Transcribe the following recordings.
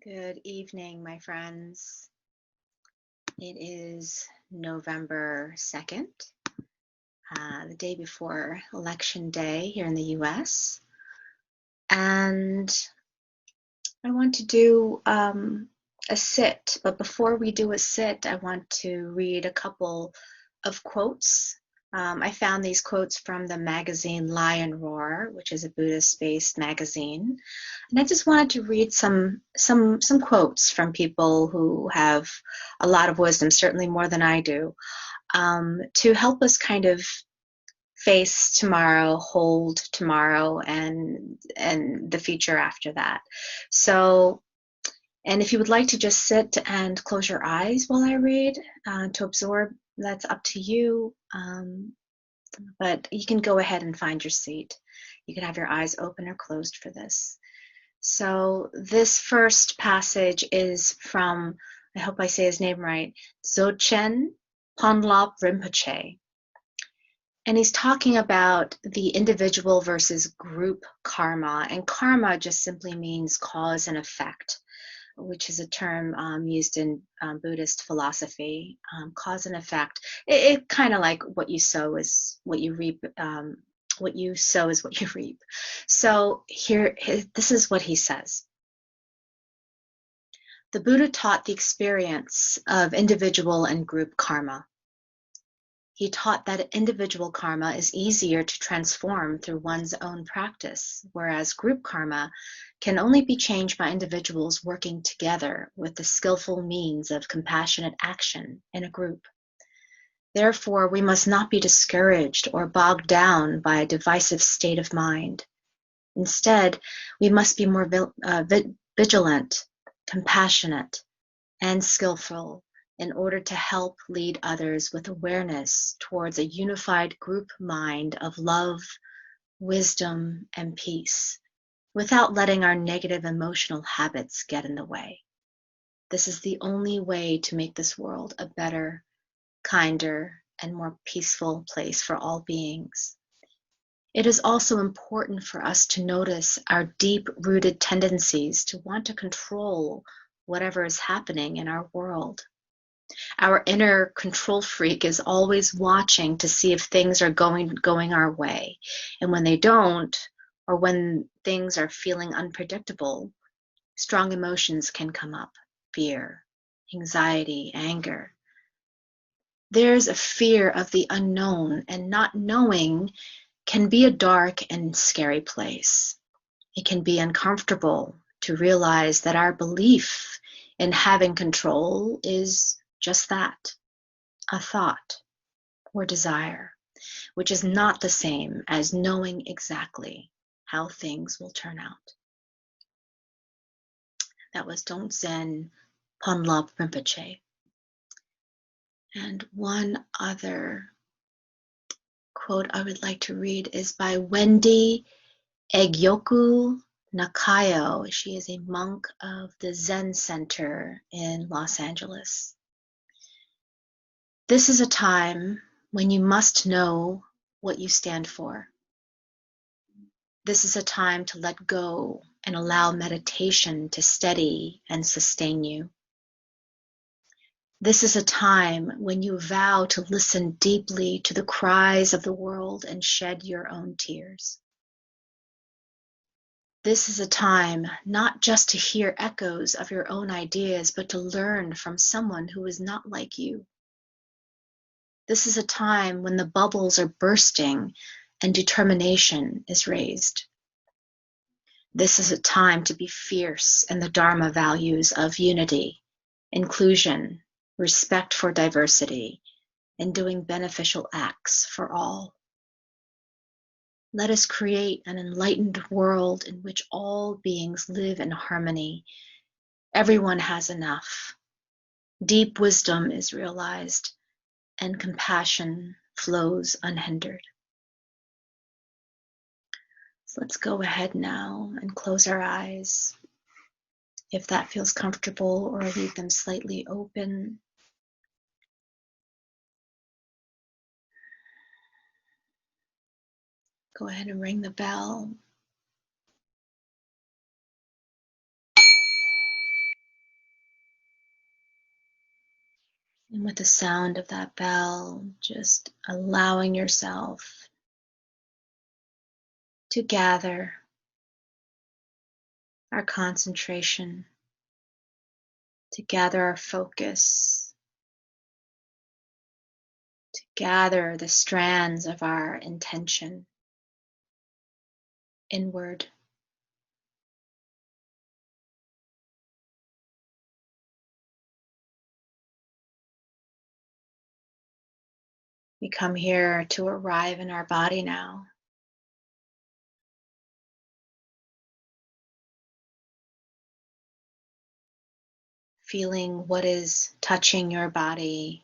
Good evening, my friends. It is November 2nd, the day before Election Day here in the US. And I want to do a sit, but before we do a sit, I want to read a couple of quotes. I found these quotes from the magazine Lion Roar, which is a Buddhist-based magazine. And I just wanted to read some quotes from people who have a lot of wisdom, certainly more than I do, to help us kind of face tomorrow, hold tomorrow, and the future after that. So, and if you would like to just sit and close your eyes while I read to absorb, that's up to you. But you can go ahead and find your seat. You can have your eyes open or closed for this. So this first passage is from, I hope I say his name right, Dzogchen Ponlop Rinpoche. And he's talking about the individual versus group karma. And karma just simply means cause and effect, which is a term used in Buddhist philosophy. Cause and effect. It kind of like what you sow is what you reap. What you sow is what you reap. So here, this is what he says. The Buddha taught the experience of individual and group karma. He taught that individual karma is easier to transform through one's own practice, whereas group karma can only be changed by individuals working together with the skillful means of compassionate action in a group. Therefore, we must not be discouraged or bogged down by a divisive state of mind. Instead, we must be more vigilant, compassionate, and skillful in order to help lead others with awareness towards a unified group mind of love, wisdom, and peace, without letting our negative emotional habits get in the way. This is the only way to make this world a better, kinder, and more peaceful place for all beings. It is also important for us to notice our deep-rooted tendencies to want to control whatever is happening in our world. Our inner control freak is always watching to see if things are going our way. And when they don't, or when things are feeling unpredictable, strong emotions can come up: fear, anxiety, anger. There's a fear of the unknown, and not knowing can be a dark and scary place. It can be uncomfortable to realize that our belief in having control is just that, a thought or desire, which is not the same as knowing exactly how things will turn out. That was Tongtsen Ponlop Rinpoche. And one other quote I would like to read is by Wendy Egyoku Nakayo. She is a monk of the Zen Center in Los Angeles. This is a time when you must know what you stand for. This is a time to let go and allow meditation to steady and sustain you. This is a time when you vow to listen deeply to the cries of the world and shed your own tears. This is a time not just to hear echoes of your own ideas, but to learn from someone who is not like you. This is a time when the bubbles are bursting and determination is raised. This is a time to be fierce in the Dharma values of unity, inclusion, respect for diversity, and doing beneficial acts for all. Let us create an enlightened world in which all beings live in harmony. Everyone has enough. Deep wisdom is realized, and compassion flows unhindered. So let's go ahead now and close our eyes, if that feels comfortable, or leave them slightly open. Go ahead and ring the bell. And with the sound of that bell, just allowing yourself to gather our concentration, to gather our focus, to gather the strands of our intention inward. We come here to arrive in our body now, feeling what is touching your body,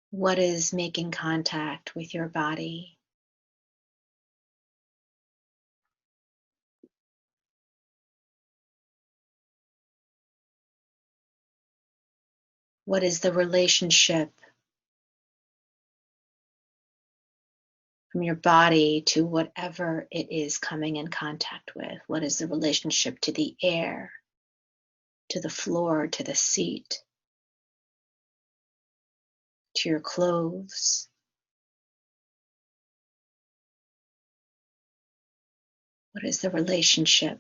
what is making contact with your body. What is the relationship from your body to whatever it is coming in contact with? What is the relationship to the air, to the floor, to the seat, to your clothes? What is the relationship?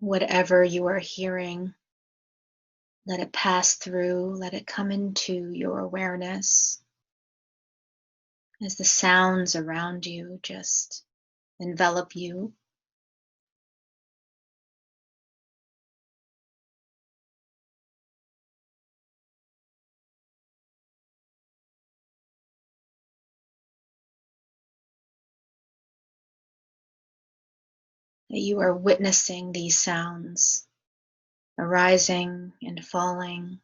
Whatever you are hearing, let it pass through, let it come into your awareness as the sounds around you just envelop you. That you are witnessing these sounds arising and falling,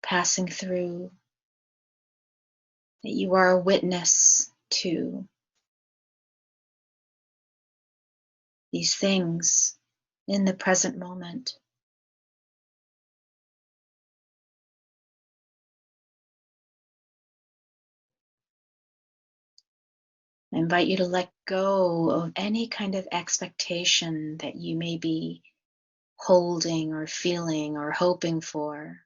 passing through, that you are a witness to these things in the present moment. I invite you to let go of any kind of expectation that you may be holding or feeling or hoping for.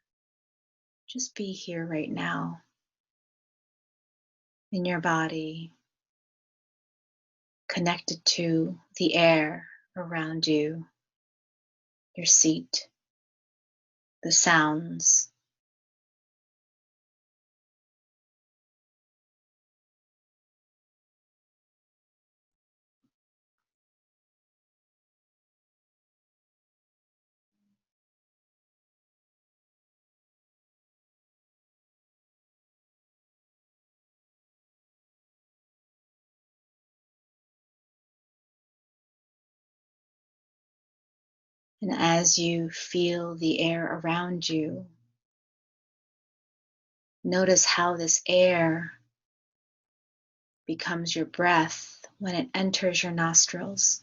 Just be here right now in your body, connected to the air around you, your seat, the sounds. And as you feel the air around you, notice how this air becomes your breath when it enters your nostrils.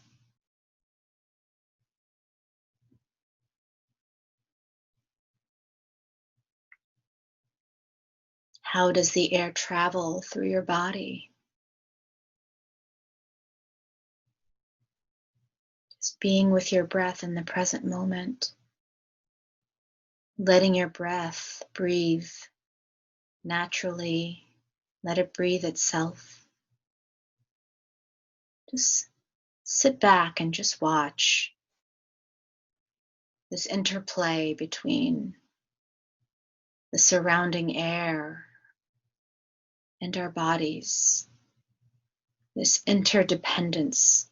How does the air travel through your body? Just being with your breath in the present moment, letting your breath breathe naturally, let it breathe itself. Just sit back and just watch this interplay between the surrounding air and our bodies, this interdependence.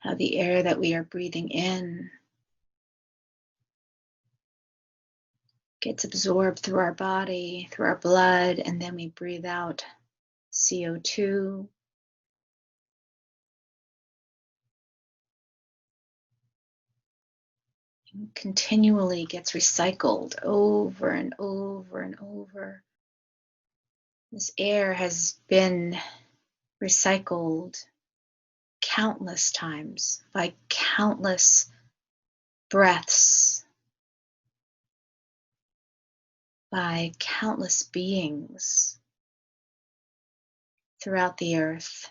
How the air that we are breathing in gets absorbed through our body, through our blood, and then we breathe out CO2. continually gets recycled over and over and over. This air has been recycled countless times by countless breaths, by countless beings throughout the earth.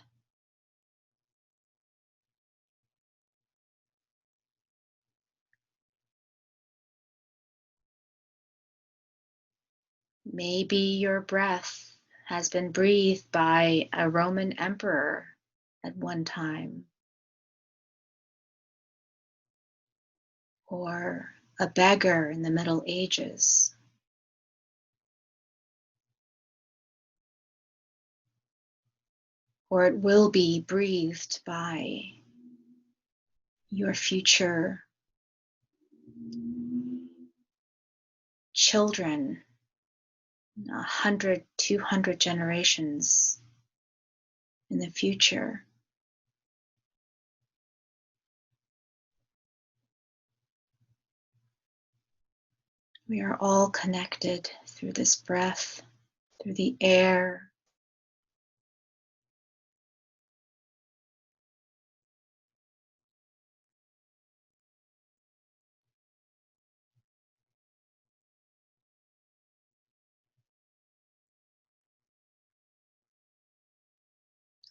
Maybe your breath has been breathed by a Roman emperor at one time, or a beggar in the Middle Ages, or it will be breathed by your future children 100, 200 generations in the future. We are all connected through this breath, through the air.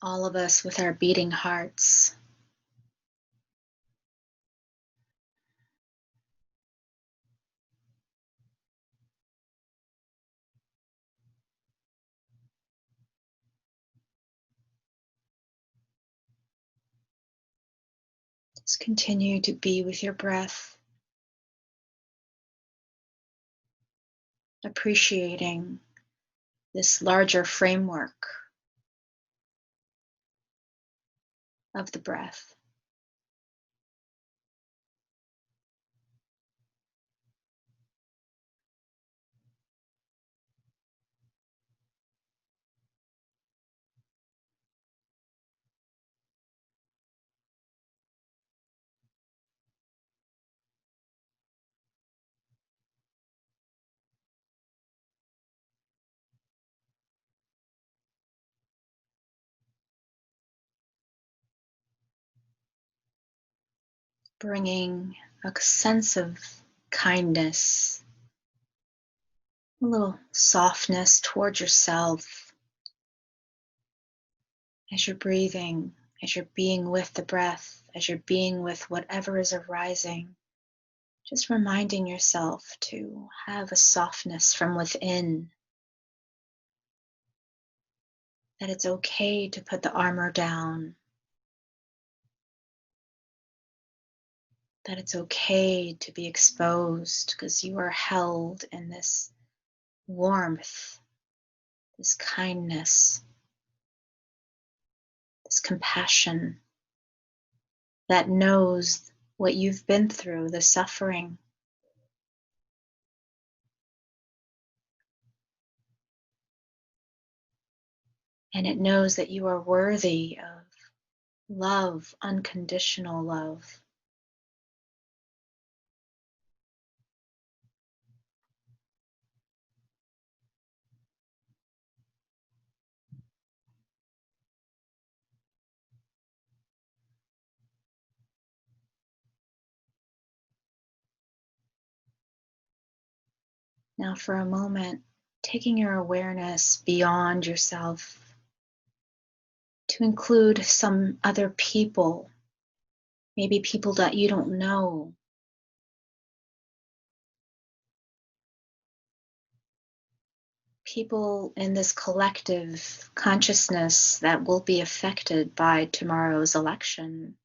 All of us with our beating hearts. Just continue to be with your breath, appreciating this larger framework of the breath. Bringing a sense of kindness, a little softness towards yourself as you're breathing, as you're being with the breath, as you're being with whatever is arising. Just reminding yourself to have a softness from within, that it's okay to put the armor down, that it's okay to be exposed because you are held in this warmth, this kindness, this compassion that knows what you've been through, the suffering. And it knows that you are worthy of love, unconditional love. Now, for a moment, taking your awareness beyond yourself to include some other people, maybe people that you don't know. People in this collective consciousness that will be affected by tomorrow's election.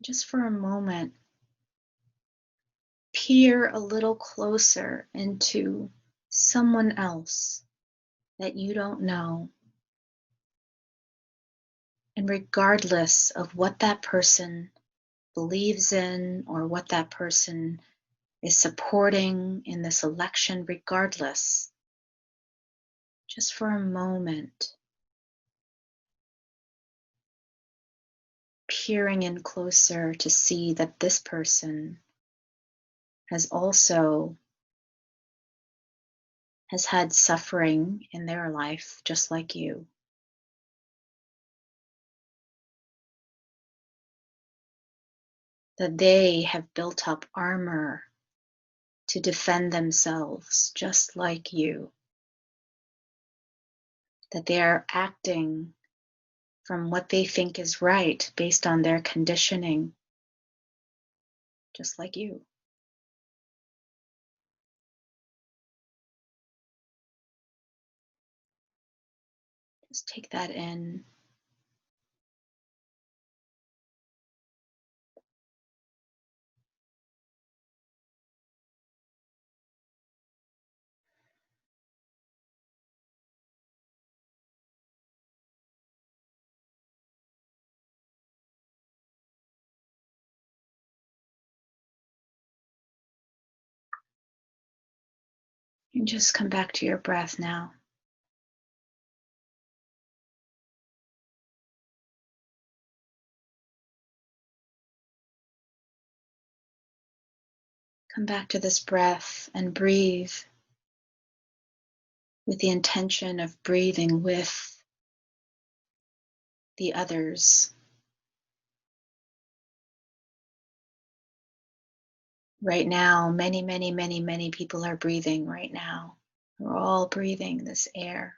Just for a moment, peer a little closer into someone else that you don't know. And regardless of what that person believes in or what that person is supporting in this election, regardless, just for a moment, peering in closer to see that this person has had suffering in their life just like you. That they have built up armor to defend themselves just like you. That they are acting from what they think is right based on their conditioning, just like you. Just take that in. And just come back to your breath now. Come back to this breath and breathe with the intention of breathing with the others. Right now, many people are breathing right now. We're all breathing this air.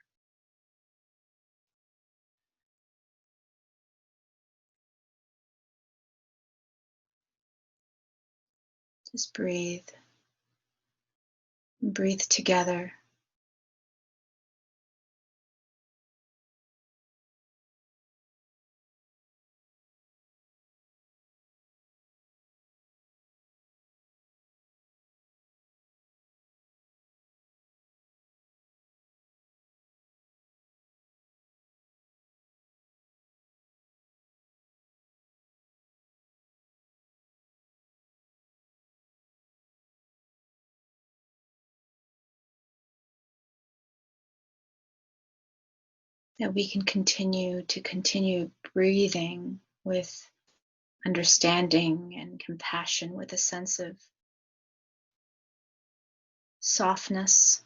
Just breathe. Breathe together. That we can continue breathing with understanding and compassion, with a sense of softness.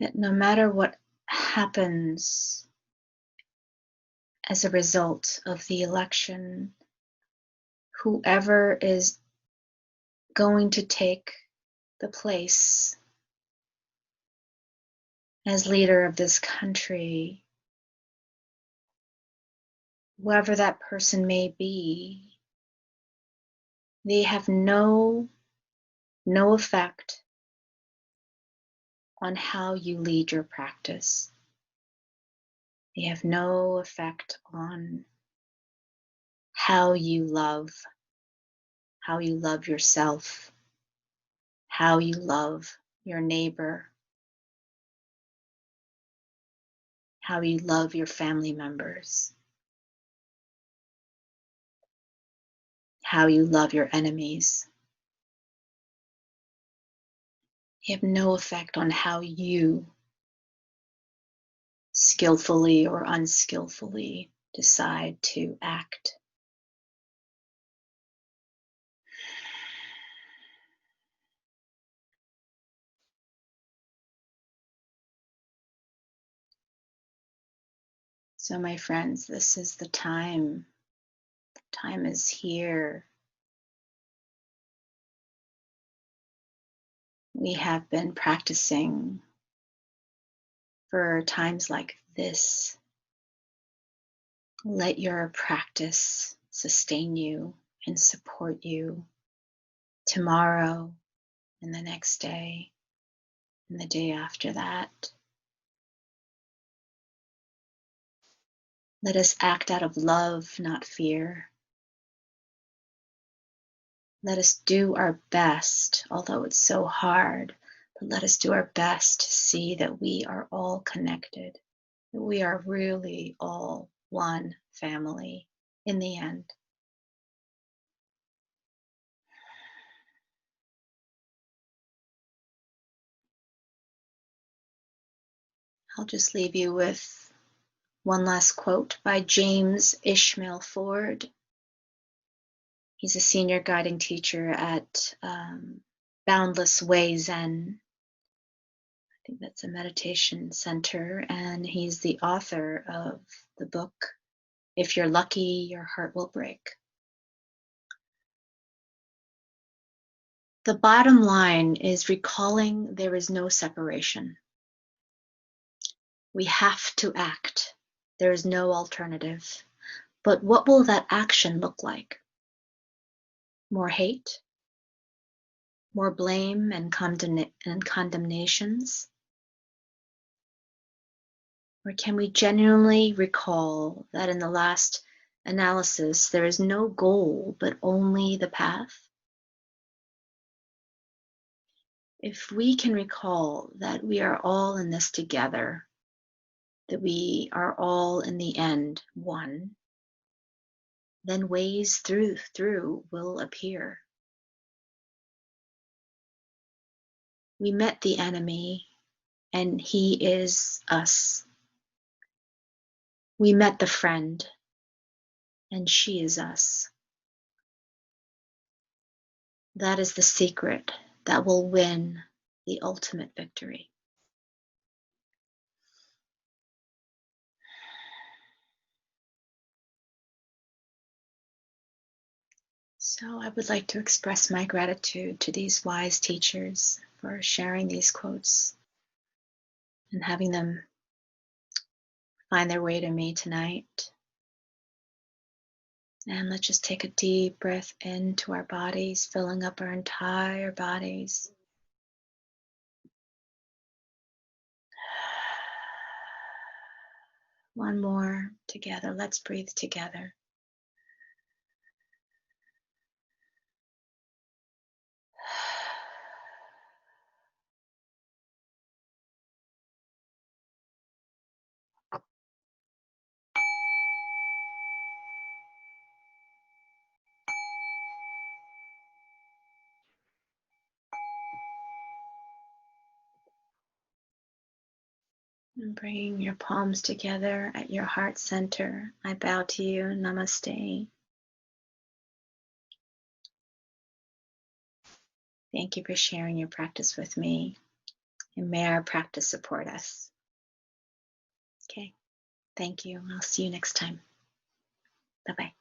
That no matter what happens as a result of the election, whoever is going to take the place as leader of this country, whoever that person may be, they have no effect on how you lead your practice. They have no effect on how you love yourself, how you love your neighbor, how you love your family members, how you love your enemies. They have no effect on how you skillfully or unskillfully decide to act. So, my friends, this is the time. Time is here. We have been practicing for times like this. Let your practice sustain you and support you tomorrow and the next day and the day after that. Let us act out of love, not fear. Let us do our best, although it's so hard, but let us do our best to see that we are all connected, that we are really all one family in the end. I'll just leave you with one last quote by James Ishmael Ford. He's a senior guiding teacher at Boundless Way Zen. I think that's a meditation center, and he's the author of the book, If You're Lucky, Your Heart Will Break. The bottom line is recalling there is no separation. We have to act. There is no alternative. But what will that action look like? More hate? More blame and condemnations? Or can we genuinely recall that in the last analysis, there is no goal, but only the path? If we can recall that we are all in this together, that we are all in the end one, then ways through will appear. We met the enemy, and he is us. We met the friend, and she is us. That is the secret that will win the ultimate victory. So I would like to express my gratitude to these wise teachers for sharing these quotes and having them find their way to me tonight. And let's just take a deep breath into our bodies, filling up our entire bodies. One more together. Let's breathe together. And bringing your palms together at your heart center, I bow to you. Namaste. Thank you for sharing your practice with me, and may our practice support us. Okay, thank you. I'll see you next time. Bye-bye.